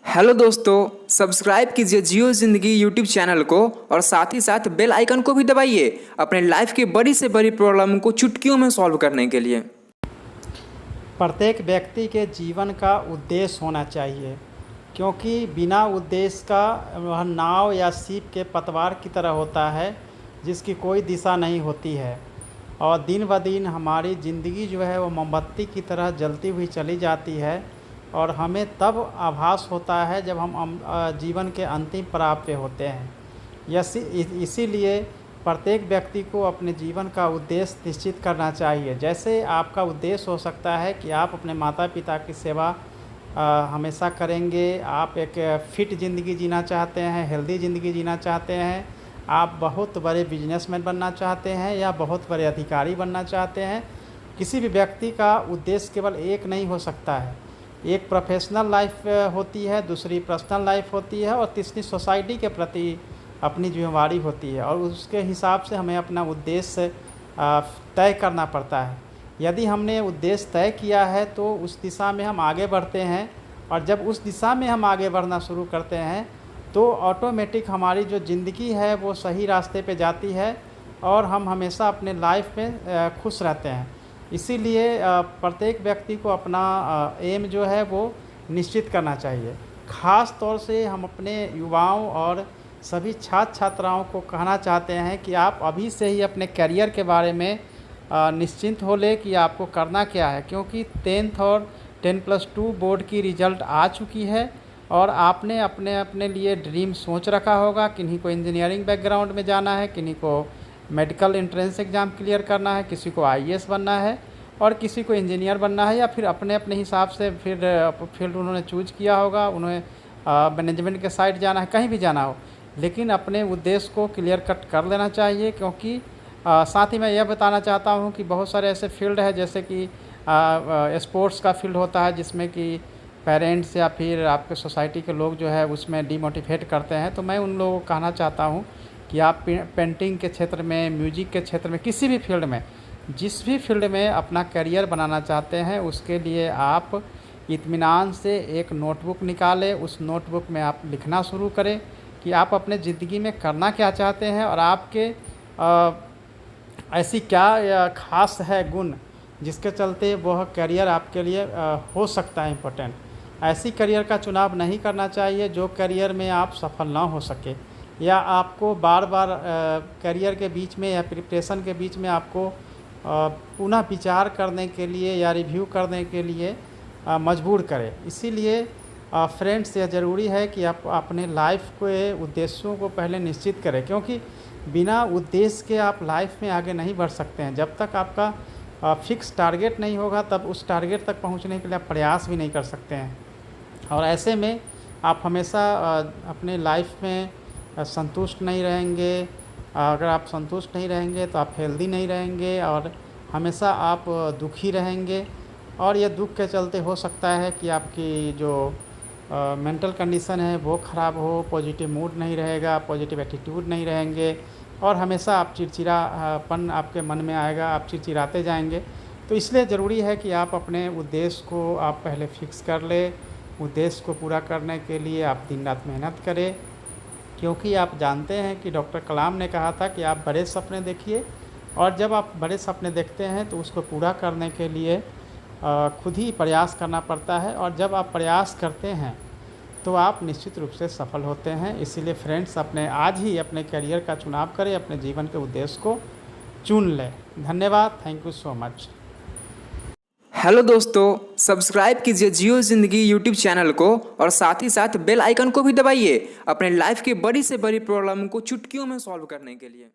Hello दोस्तों, subscribe कीजिए जियो ज़िंदगी यूट्यूब चैनल को और साथ ही साथ बेल आइकन को भी दबाइए अपने लाइफ की बड़ी से बड़ी प्रॉब्लम को चुटकियों में सॉल्व करने के लिए। प्रत्येक व्यक्ति के जीवन का उद्देश्य होना चाहिए, क्योंकि बिना उद्देश्य का वह नाव या सीप के पतवार की तरह होता है जिसकी कोई दिशा नहीं होती है और दिन ब दिन हमारी ज़िंदगी जो है वो मोमबत्ती की तरह जलती हुई चली जाती है और हमें तब आभास होता है जब हम जीवन के अंतिम पड़ाव पे होते हैं। इसीलिए प्रत्येक व्यक्ति को अपने जीवन का उद्देश्य निश्चित करना चाहिए। जैसे आपका उद्देश्य हो सकता है कि आप अपने माता पिता की सेवा हमेशा करेंगे, आप एक फिट ज़िंदगी जीना चाहते हैं, हेल्दी ज़िंदगी जीना चाहते हैं, आप बहुत बड़े बिजनेसमैन बनना चाहते हैं या बहुत बड़े अधिकारी बनना चाहते हैं। किसी भी व्यक्ति का उद्देश्य केवल एक नहीं हो सकता है। एक प्रोफेशनल लाइफ होती है, दूसरी पर्सनल लाइफ होती है और तीसरी सोसाइटी के प्रति अपनी जिम्मेवारी होती है और उसके हिसाब से हमें अपना उद्देश्य तय करना पड़ता है। यदि हमने उद्देश्य तय किया है तो उस दिशा में हम आगे बढ़ते हैं और जब उस दिशा में हम आगे बढ़ना शुरू करते हैं तो ऑटोमेटिक हमारी जो ज़िंदगी है वो सही रास्ते पे जाती है और हम हमेशा अपने लाइफ में खुश रहते हैं। इसीलिए प्रत्येक व्यक्ति को अपना एम जो है वो निश्चित करना चाहिए। ख़ास तौर से हम अपने युवाओं और सभी छात्र छात्राओं को कहना चाहते हैं कि आप अभी से ही अपने करियर के बारे में निश्चिंत हो ले कि आपको करना क्या है, क्योंकि 10th और 10+2 बोर्ड की रिज़ल्ट आ चुकी है और आपने अपने अपने लिए ड्रीम सोच रखा होगा। किन्हीं को इंजीनियरिंग बैकग्राउंड में जाना है, किन्हीं को मेडिकल एंट्रेंस एग्ज़ाम क्लियर करना है, किसी को आईएएस बनना है और किसी को इंजीनियर बनना है या फिर अपने अपने हिसाब से फिर फील्ड उन्होंने चूज किया होगा, उन्हें मैनेजमेंट के साइड जाना है, कहीं भी जाना हो, लेकिन अपने उद्देश्य को क्लियर कट कर लेना चाहिए। क्योंकि साथ ही मैं यह बताना चाहता हूँ कि बहुत सारे ऐसे फील्ड है जैसे कि स्पोर्ट्स का फील्ड होता है जिसमें कि पेरेंट्स या फिर आपके सोसाइटी के लोग जो है उसमें डिमोटिवेट करते हैं। तो मैं उन लोगों को कहना चाहता हूँ कि आप पेंटिंग के क्षेत्र में, म्यूजिक के क्षेत्र में, किसी भी फील्ड में, जिस भी फील्ड में अपना करियर बनाना चाहते हैं उसके लिए आप इत्मीनान से एक नोटबुक निकालें। उस नोटबुक में आप लिखना शुरू करें कि आप अपने ज़िंदगी में करना क्या चाहते हैं और आपके ऐसी क्या ख़ास है गुण जिसके चलते वह करियर आपके लिए हो सकता है इम्पोर्टेंट। ऐसी करियर का चुनाव नहीं करना चाहिए जो करियर में आप सफल ना हो सके या आपको बार बार करियर के बीच में या प्रिपरेशन के बीच में आपको पुनः विचार करने के लिए या रिव्यू करने के लिए मजबूर करे। इसीलिए फ्रेंड्स, यह ज़रूरी है कि आप अपने लाइफ के उद्देश्यों को पहले निश्चित करें, क्योंकि बिना उद्देश्य के आप लाइफ में आगे नहीं बढ़ सकते हैं। जब तक आपका फिक्स टारगेट नहीं होगा तब उस टारगेट तक पहुंचने के लिए आप प्रयास भी नहीं कर सकते हैं और ऐसे में आप हमेशा अपने लाइफ में संतुष्ट नहीं रहेंगे। अगर आप संतुष्ट नहीं रहेंगे तो आप हेल्दी नहीं रहेंगे और हमेशा आप दुखी रहेंगे और ये दुख के चलते हो सकता है कि आपकी जो मेंटल कंडीशन है वो ख़राब हो, पॉजिटिव मूड नहीं रहेगा, पॉजिटिव एटीट्यूड नहीं रहेंगे और हमेशा आप चिड़चिड़ापन आपके मन में आएगा, आप चिड़चिड़ाते जाएंगे। तो इसलिए ज़रूरी है कि आप अपने उद्देश्य को आप पहले फिक्स कर लें। उद्देश्य को पूरा करने के लिए आप दिन रात मेहनत करें, क्योंकि आप जानते हैं कि डॉक्टर कलाम ने कहा था कि आप बड़े सपने देखिए और जब आप बड़े सपने देखते हैं तो उसको पूरा करने के लिए खुद ही प्रयास करना पड़ता है और जब आप प्रयास करते हैं तो आप निश्चित रूप से सफल होते हैं। इसीलिए फ्रेंड्स, आज ही अपने करियर का चुनाव करें, अपने जीवन के उद्देश्य को चुन लें। धन्यवाद, thank you so much. Hello दोस्तों, सब्सक्राइब कीजिए जियो ज़िंदगी यूट्यूब चैनल को और साथ ही साथ बेल आइकन को भी दबाइए अपने लाइफ की बड़ी से बड़ी प्रॉब्लम को चुटकियों में सॉल्व करने के लिए।